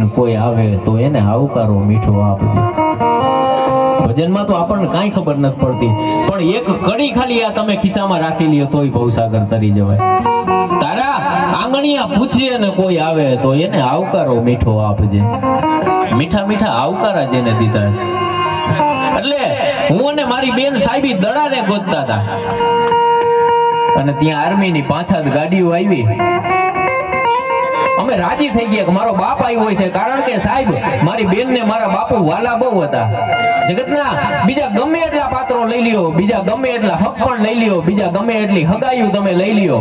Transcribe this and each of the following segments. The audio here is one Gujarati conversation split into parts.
ને કોઈ આવે તો એને આવકારો મીઠો આપજે. ભજનમાં તો આપણને કાંઈ ખબર નથી પડતી, પણ એક કડી ખાલી આ તમે ખિસ્સામાં રાખી લ્યો તોય ભવસાગર તરી જવાય. તારા આંગણિયા પૂછીએ ને કોઈ આવે તો એને આવકારો મીઠો આપજે. મીઠા મીઠા આવકારા જેને દીધા છે. એટલે હું અને મારી બેન સાહેબી દડાને ગોતતા હતા અને ત્યાં આર્મીની 5-7 ગાડીઓ આવી. અમે રાજી થઈ ગયા કે મારો બાપ આવ્યો હોય છે, કારણ કે સાહેબ મારી બેન ને મારા બાપુ વાલા બહુ હતા. જગતના બીજા ગમે એટલા પાત્રો લઈ લ્યો, બીજા ગમે એટલા હક પણ લઈ લ્યો, બીજા ગમે એટલી હગાયું તમે લઈ લ્યો,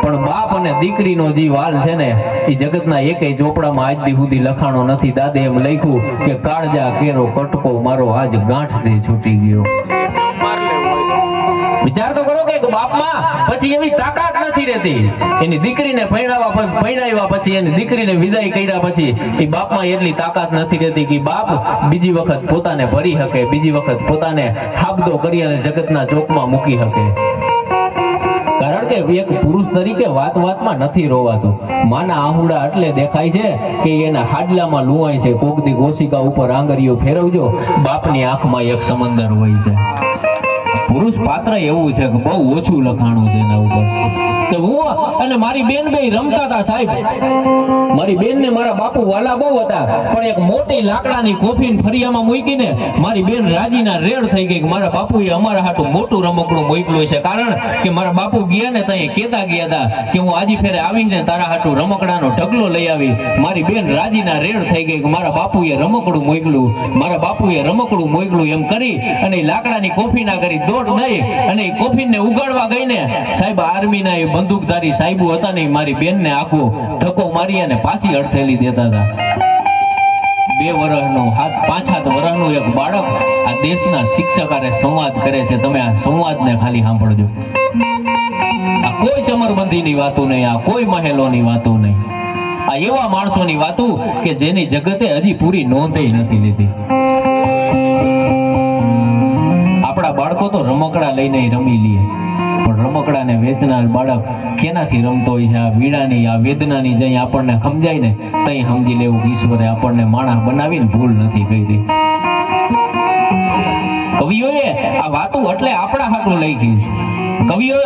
પણ બાપ અને દીકરીનો જે વાલ છે ને એ જગતના એકેય ચોપડામાં આજ દી સુધી લખાણો નથી. દાદે એમ લખ્યું કે કાળજા કેરો કટકો મારો આજ ગાંઠથી છૂટી ગયો. વિચાર તો કરો કે બાપમાં પછી એવી તાકાત નથી રહેતી. એની દીકરીને પરણાવ્યા પછી એની દીકરીને વિદાય કર્યા પછી એ બાપમાં એટલી તાકાત નથી રહેતી કે બાપ બીજી વખત પોતાને ભરી શકે, બીજી વખત પોતાને હાબદો કરી અને જગતના ચોકમાં મૂકી શકે. કારણ કે એક પુરુષ તરીકે વાત વાતમાં નથી રોવાતું. માના આહુડા એટલે દેખાય છે કે એના હાડલામાં લુવાય છે. કોકદી ગોશિકા ઉપર આંગળીઓ ફેરવજો, બાપની આંખમાં એક સમંદર હોય છે. પુરુષ પાત્ર એવું છે કે બહુ ઓછું લખાણું છે એના ઉપર. તો હું અને મારી બેન બે રમતા હતા સાહેબ. મારી બેન ને મારા બાપુ વાલા બહુ હતા, પણ એક મોટી લાકડાની કોફીન ફરિયામાં મૂકીને મારી બેન રાજીના રેડ થઈ ગઈ કે મારા બાપુએ અમારા હાટું મોટું રમકડું મોકલ્યું છે. કારણ કે મારા બાપુ ગયા ને ત્યાં કેતા ગયા હતા કે હું આજી ફેરે આવીને તારા હાટું રમકડાનો ઢગલો લઈ આવી. મારી બેન રાજીના રેડ થઈ ગઈ કે મારા બાપુએ રમકડું મોકલ્યું, મારા બાપુએ રમકડું મોકલ્યું એમ કરી અને લાકડાની કોફીના કરી દોડ દઈ અને કોફીનને ઉગાડવા ગઈને સાહેબ આર્મીના એ બંદૂકધારી સાહેબો હતા ને મારી બેનને આખો ધક્કો મારી અને પાછી અડથેલી દેતા હતા. 2 વર્ષનો 5-7 વર્ષનું એક બાળક આ દેશના શિક્ષક હારે સંવાદ કરે છે. તમે આ સંવાદને ખાલી સાંભળજો. આ કોઈ ચમરબંધીની વાતો નહીં, આ કોઈ મહેલોની વાતો નહીં, આ એવા માણસોની વાતો કે જેની જગતે હજી પૂરી નોંધ નથી લીધી. આપણા બાળકો તો રમકડા લઈને રમી લે, પણ રમકડાને વેચનાર બાળક કેનાથી રમતો હોય છે? આ વીણાની આ વેદનાની જઈ આપણને સમજાય ને તઈ સમજી લેવું કે ઈશ્વરે આપણને માણસ બનાવીને ભૂલ નથી કરી. કવિઓએ આ વાતો એટલે આપણા હાટું લખી છે. કવિઓ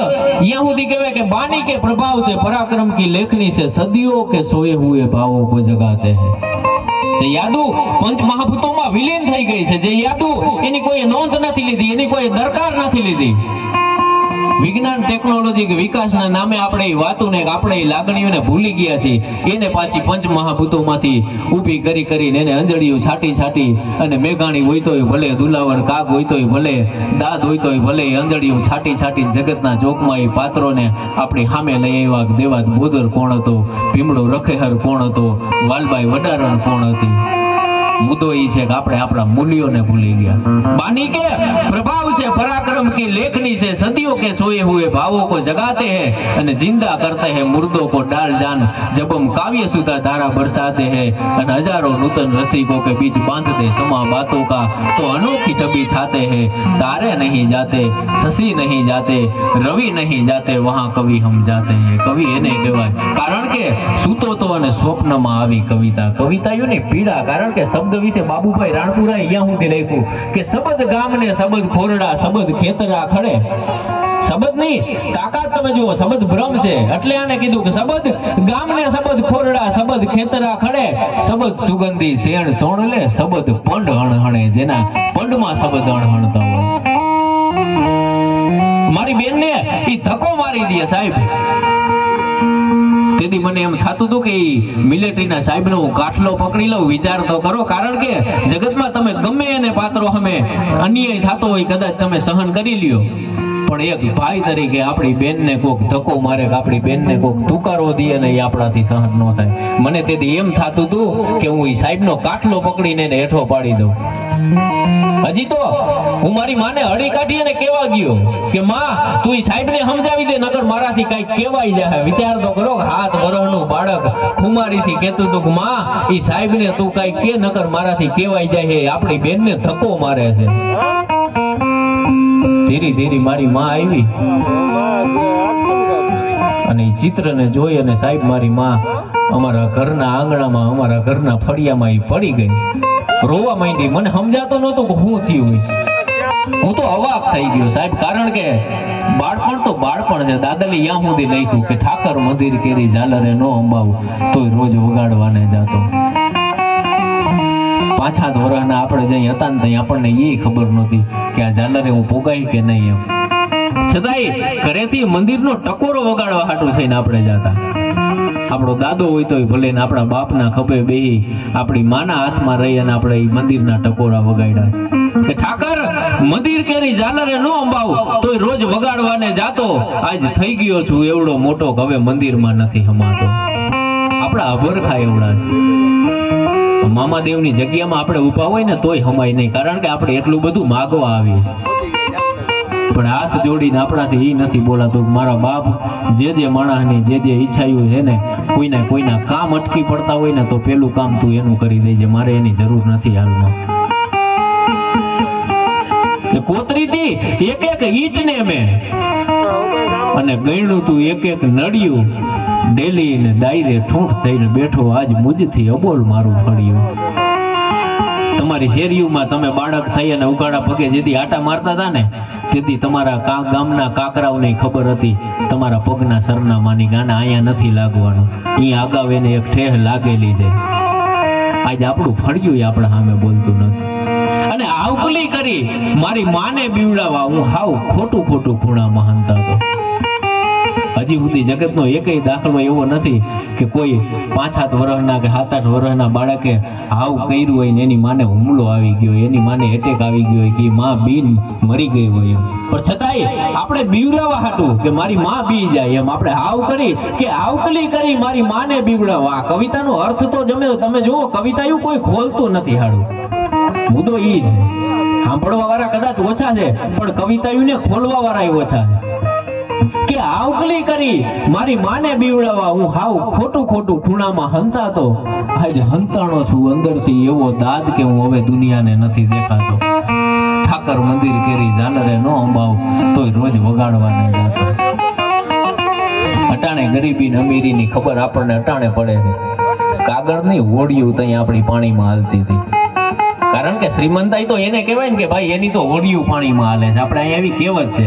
यहाँ સુધી કહેવાય કે बानी के प्रभाव से पराक्रम की लेखनी से सदियों के सोए हुए भावों को जगाते हैं. જે યાદો પંચ મહાભૂતોમાં વિલીન થઈ ગઈ છે, જે યાદો એની કોઈ નોંધ નથી લીધી, એની કોઈ દરકાર નથી લીધી. વિજ્ઞાન ટેકનોલોજી કે વિકાસના નામે આપણે એ વાતોને આપણે એ લાગણીઓને ભૂલી ગયા છીએ. એને પાછી પંચ મહાભૂતોમાંથી ઊભી કરીને એને અંજળીઓ છાટી અને મેઘાણી હોય તોય ભલે, દુલાવર કાગ હોય તોય ભલે, દાદ હોય તોય ભલે, અંજળીઓ છાટી જગતના ચોકમાં એ પાત્રોને આપણી સામે લઈ આવ્યા. દેવાદ બોદર કોણ હતો, ભીમડો રખેહર કોણ હતો, વાલબાઈ વડારણ કોણ હતી? मुद्दो ये है कि આપણે આપણા મૂલ્યોને ભૂલી ગયા. बानी के प्रभाव से पराक्रम की लेखनी से सदियों के सोए हुए भावों को जगाते हैं અને जिंदा करते हैं मुर्दों को डाल जान जब हम काव्य सुधा धारा बरसाते हैं અને हजारों नूतन रसिकों के बीच बांधते समा बातों का तो अनोखी छवि छाते हैं. तारे नहीं जाते, शशि नहीं जाते, रवि नहीं जाते, वहां कवि हम जाते हैं. कवि એને કહેવાય કારણ કે સૂતો તો અને સ્વપ્નમાં આવી કવિતા. કવિતાઓની પીડા કારણ કે શબ્દ વિશે બાબુભાઈ રાણપુરાએ અહીંયા સુધી લખ્યું કે શબ્દ ગામને શબ્દ ખોરડા શબ્દ ખેતરા ખડે. શબ્દની તાકાત તમે જુઓ, શબ્દ બ્રહ્મ છે એટલે આને કીધું કે શબ્દ ગામને શબ્દ ખોરડા શબ્દ ખેતરા ખડે, શબ્દ સુગંધી શેણ સોણલે શબ્દ પંડ હણહણે. જેના પંડમાં શબ્દ હણહણતા હોય. મારી બેનને ઈ ધક્કો મારી દે સાહેબ. તેથી મને એમ થતું હતું કે મિલિટરીના સાહેબનો હું કાટલો પકડી લઉં. વિચાર તો કરો, કારણ કે જગતમાં તમે ગમે એને પાત્રો સામે અન્યાય થતો હોય કદાચ તમે સહન કરી લ્યો, પણ એક ભાઈ તરીકે આપણી બેનને કોક ધક્કો મારે કે આપણી બેનને કોક તુકારો દે અને એ આપણાથી સહન ન થાય. મને તેથી એમ થતું હતું કે હું એ સાહેબનો કાટલો પકડીને એને હેઠો પાડી દઉં. હજી તો હું મારી માને હળી કાઢી અને કેવા ગયો કે માં તું એ સાહેબને સમજાવી દે નકર મારાથી કઈ કહેવાય જાય. વિચાર તો કરો, 7 વર્ષનું બાળક ખુમારીથી કહેતું હતું કે માં એ સાહેબને તું કઈ કે નકર મારાથી કહેવાય જાય. આપણી બેનને ધક્કો મારે છે. ધીરે ધીરે મારી માં આવી અને એ ચિત્રને જોઈ અને સાહેબ મારી માં અમારા ઘરના આંગણામાં, અમારા ઘરના ફળિયામાં ઈ પડી ગઈ, રોવા માંડી. મને સમજાતો નહોતું કે શું થયું હોય. હું તો અવાક થઈ ગયો સાહેબ, કારણ કે બાળપણ તો બાળપણ છે. દાદાલી યાં સુધી લખ્યું કે ઠાકર મંદિર કેરી ઝાલરે નો અંબાવું તોય રોજ વગાડવાને જાતો. 5-7 વર્ષના આપણે જઈ હતા ને ત્યાં આપણને એ ખબર નહોતી કે આ ઝાલરે હું પોગાઈ કે નહીં એમ. છતાંય ઘરેથી મંદિરનો ટકોરો વગાડવા હાટું થઈને આપણે જતા. આપણો દાદો હોય તોય ભલે ને આપણા બાપના ખભે બેહી આપણી માના હાથમાં રહી અને આપણે ઈ મંદિરના ટકોરા વગાડ્યા છે કે ઠાકર મંદિર કેરી ઝાલરે નો અંબાવું તોય રોજ વગાડવાને જાતો. આજ થઈ ગયો છું એવડો મોટો કે હવે મંદિરમાં નથી હમાતો. આપણા અભરખા એવડા છે. મામાદેવની જગ્યામાં આપણે ઊભા હોય ને તોય હમાય નહીં, કારણ કે આપણે એટલું બધું માગવા આવીએ છીએ. પણ હાથ જોડીને આપણાથી એ નથી બોલાતું. મારા બાપ જે માણસની જે ઈચ્છાયું છે ને, કોઈના કામ અટકી પડતા હોય ને તો પેલું કામ તું એનું કરી દેજે, મારે એની જરૂર નથી હાલમાં. કોતરીથી એક ઈંટને મેં અને ગણ્યું તું એક નડિયું, ડેલી ને ડાયરે ઠૂંઠ થઈને બેઠો, આજ મુજથી અબોલ મારું ફળ્યું. તમારી શેરીઓમાં તમે બાળક થઈ અને ઉઘાડા પગે જેથી આટા મારતા હતા ને, તેથી તમારા ગામના કાકરાઓને ખબર હતી તમારા પગના સરનામાની, ગાના અહીંયા નથી લાગવાનું, અહીંયા આગાવ એને એક ઠેહ લાગેલી છે. આજે આપણું ફળ્યું આપણા સામે બોલતું નથી. અને આવકલી કરી મારી માને બીવડાવવા હું હાવ ખોટું ખૂણામાં હંતા હતો. હજી સુધી જગતનો એકેય દાખલો એવો નથી કે કોઈ 5-7 વર્ષના કે 7-8 વર્ષના બાળકે હાવ કર્યું હોય ને એની માને હુમલો આવી ગયો, એની માને એટેક આવી ગયો હોય કે માં બીન મરી ગઈ હોય એમ. પણ છતાંય આપણે બીવડાવવા હાટું કે મારી માં બી જાય એમ આપણે હાવ કરી કે આવકલી કરી મારી માને બીવડાવવા. કવિતાનો અર્થ તો તમે જુઓ, કવિતાયું કોઈ ખોલતું નથી હાડું. મુદ્દો ઈ છે, સાંભળવા વાળા કદાચ ઓછા છે પણ કવિતાઓને ખોલવા વાળા ઓછા છે. કે આવકલી કરી મારી માને બીવડાવવા હું હાવ ખોટું ખૂણામાં હંતાતો. આજે હંતાણો છું અંદરથી એવો દાદ કે હું હવે દુનિયાને નથી દેખાતો. ઠાકર મંદિર કેરી ઝાલરે નો અંબાવ તોય રોજ વગાડવાને જાતો. અટાણે ગરીબી ને અમીરી ની ખબર આપણને અટાણે પડે છે. કાગળની હોડિયું ત્યાં આપણી પાણીમાં હાલતી હતી. કારણ કે શ્રીમંતાઈ તો એને કહેવાય ને કે ભાઈ એની તો હોડિયું પાણીમાં હાલે છે. આપણે અહીંયા એવી કહેવત છે.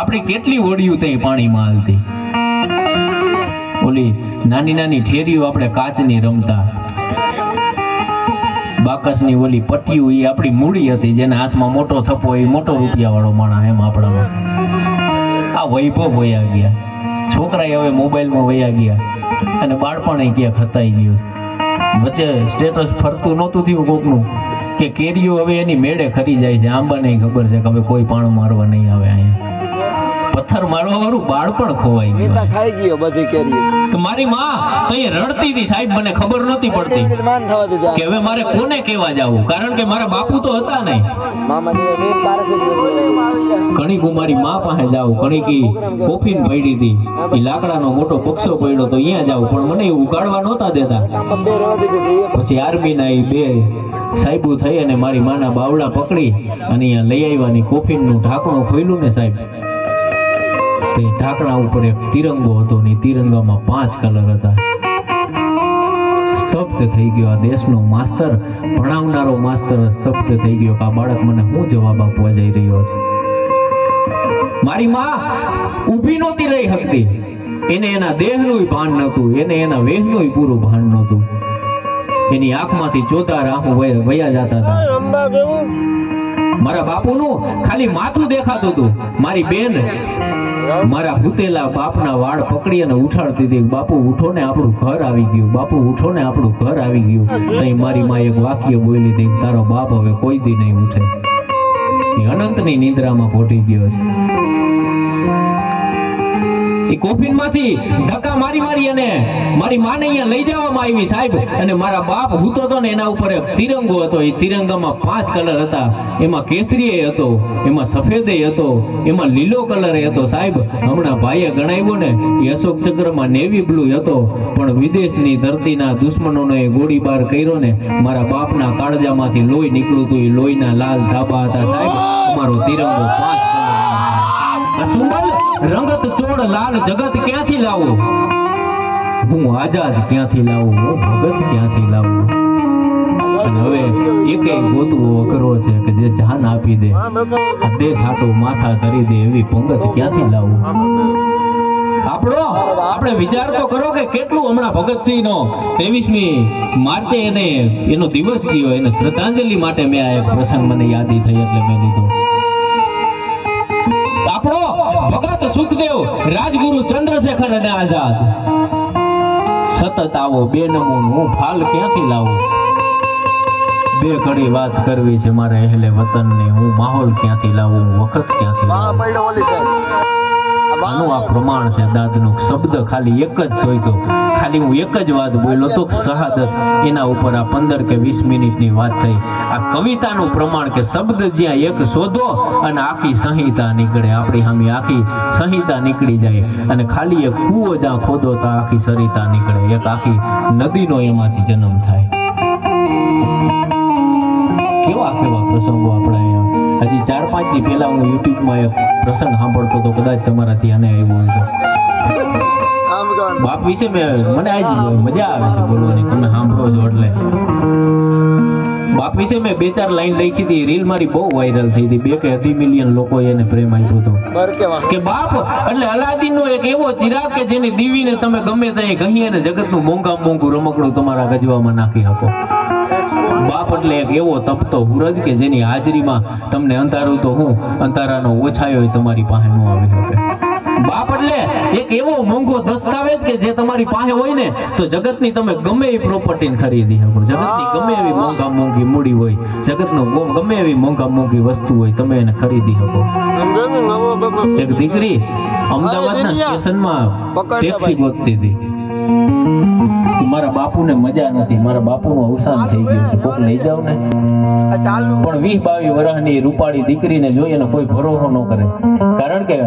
આપણી કેટલી હોડિયું તે પાણીમાં હાલતી. ઓલી નાની ઠેરીઓ આપણે કાચની રમતા, બાકસની ઓલી પટ્ટીઓ એ આપણી મૂડી હતી, જેના હાથમાં મોટો થપ્પો એ મોટો રૂપિયા વાળો માણસ એમ આપણામાં. આ વૈભવ વયા ગયા, છોકરાએ હવે મોબાઈલમાં વયા ગયા અને બાળપણ ક્યાંક હતાઈ ગયું. વચ્ચે સ્ટેટસ ફરતું નહોતું થયું કોકનું કે કેરીઓ હવે એની મેળે ખરી જાય છે. આંબાને ખબર છે કે હવે કોઈ પાણ મારવા નહીં આવે. અહીંયા પથ્થર મારવા વાળું બાળપણ ખોવાઈ ગયું. ખાઈ ગયો બધી કેરીઓ. મારી માં કઈ રડતી હતી સાહેબ, મને ખબર નહોતી પડતી કે હવે મારે કોને કહેવા જાવું, કારણ કે મારા બાપુ તો હતા નહીં. ઘણી મારી માં પાસે જાઉં, ઘણી કી કોફીન પડી હતી, એ લાકડાનો મોટો પક્ષો પડ્યો તો અહીંયા જાઉં, પણ મને ઉગાડવા નહોતા દેતા. પછી આર્મી ના એ 2 સાહેબો થઈ અને મારી માના બાવડા પકડી અને અહીંયા લઈ આવ્યા. કોફીનનું ઢાંકણું ખોલ્યું ને સાહેબ, તે ઢાંકણા ઉપર એક તિરંગો હતો ને તિરંગામાં 5 કલર હતા. સ્તબ્ધ થઈ ગયો. આ દેશનો માસ્તર, ભણાવનારો માસ્તર સ્તબ્ધ થઈ ગયો કે આ બાળક મને શું જવાબ આપવા જઈ રહ્યો છે. મારી માં ઊભી નહોતી રહી શકતી. એને એના દેહનું ભાન નહોતું, એને એના વેહનું પૂરું ભાન નહોતું. એની આંખમાંથી ચોધાર આંખો વયા જતા હતા. મારા બાપુનું ખાલી માથું દેખાતું હતું. મારી બેન મારા ભૂતેલા બાપના વાળ પકડી અને ઉઠાડતી હતી, બાપુ ઉઠો ને આપણું ઘર આવી ગયું, બાપુ ઉઠો ને આપણું ઘર આવી ગયું. તઈ મારી માં એક વાક્ય બોલી હતી, તારો બાપ હવે કોઈ દી નહીં ઉઠે. એ અનંતની નિંદ્રામાં પોટી ગયો છે. એ કોફીન માંથી ધક્કા મારી અને મારી માને અહીંયા લઈ જવામાં આવી સાહેબ. અને મારા બાપ હૂતો હતો ને એના ઉપર એક તિરંગો હતો. એ તિરંગામાં 5 કલર હતા. એમાં કેસરીય હતો, એમાં સફેદય હતો, એમાં લીલો કલર હતો સાહેબ. હમણાં ભાઈએ ગણાવ્યો ને એ અશોક ચક્રમાં નેવી બ્લુ હતો, પણ વિદેશની ધરતીના દુશ્મનોનો એ ગોળીબાર કર્યો ને મારા બાપના કાળજામાંથી લોહી નીકળ્યું હતું. એ લોહીના લાલ ધાબા હતા સાહેબ. અમારો તિરંગો 5 કલર. રંગત ચોળ લાલ જગત ક્યાંથી લાવો? હું આઝાદ ક્યાંથી લાવું, હું ભગત ક્યાંથી લાવું. અને હવે એકે ગોતવો અઘરો છે કે જે જાન આપી દે, આ દેશ હાટું માથા કરી દે એવી પંગત ક્યાંથી લાવું. આપણે વિચાર તો કરો કે કેટલું હમણાં ભગતસિંહ નો 23મી માર્ચે એનો દિવસ ગયો, એને શ્રદ્ધાંજલિ માટે મેં આ એક પ્રસંગ મને યાદી થઈ એટલે મેં લીધો. આપણો ભગત સુખદેવ, રાજગુરુ ચંદ્રશેખર અને આઝાદ સતત આવો બે નમૂન હું ફાલ ક્યાંથી લાવું. બે ઘડી વાત કરવી છે મારે અહેલે વતનની, હું માહોલ ક્યાંથી લાવું, વખત ક્યાંથી લાવું. આનું આ પ્રમાણ છે દાદનું. શબ્દ ખાલી એક જ જોઈતો, ખાલી હું એક જ વાત બોલ્યો તો શહાદત, એના ઉપર આ 15 કે 20 મિનિટની વાત થઈ. આ કવિતાનું પ્રમાણ કે શબ્દ જ્યાં એક શોધો અને આખી સંહિતા નીકળે, આપણી સામે આખી સંહિતા નીકળી જાય. અને ખાલી એક કૂવો જ્યાં ખોદો તો આખી સરિતા નીકળે, એક આખી નદીનો એમાંથી જન્મ થાય. કેવા કેવા પ્રસંગો આપણા અહીંયા. હજી 4-5 દી પહેલા હું યુટ્યુબમાં એક પ્રસંગ સાંભળતો તો, કદાચ તમારા ધ્યાને આવ્યો હોય તો. બાપ વિશે મને આજ મજા આવે છે બોલવાની, તમે સાંભળો છો એટલે. બાપ વિશે મેં 2-4 લાઈન લખી હતી, રીલ મારી બહુ વાયરલ થઈ હતી. 2 કે 2.5 મિલિયન લોકોએ એને પ્રેમ આપ્યો હતો કે બાપ એટલે અલાદીન નો એક એવો ચિરાગ કે જેની દીવીને તમે ગમે ત્યાં કહી અને જગતનું મોંઘું રમકડું તમારા ગજવામાં નાખી શકો. બાપ એટલે એક એવો તપતો સૂરજ કે જેની હાજરીમાં તમને અંધારું તો હું, અંધારાનો ઓછાયો તમારી પાસે ન આવી શકે. બાપ એટલે એક એવો મોંઘો દસ્તાવેજ કે જે તમારી પાસે હોય ને તો જગતની તમે ગમે એવી પ્રોપર્ટી ખરીદી શકો. જગતની ગમે એવી મોંઘી મૂડી હોય, જગતનું ગમે એવી મોંઘી વસ્તુ હોય, તમે એને ખરીદી શકો. એક દીકરી અમદાવાદના સ્ટેશનમાં ટેક્સી ગોતતી હતી. મારા બાપુને મજા નથી, મારા બાપુનું અવસાન થઈ ગયું છે, કોક લઈ જાવ ને. પણ 20-22 વર્ષની રૂપાળી દીકરીને જોઈ અને કોઈ ભરોસો ન કરે, કારણ કે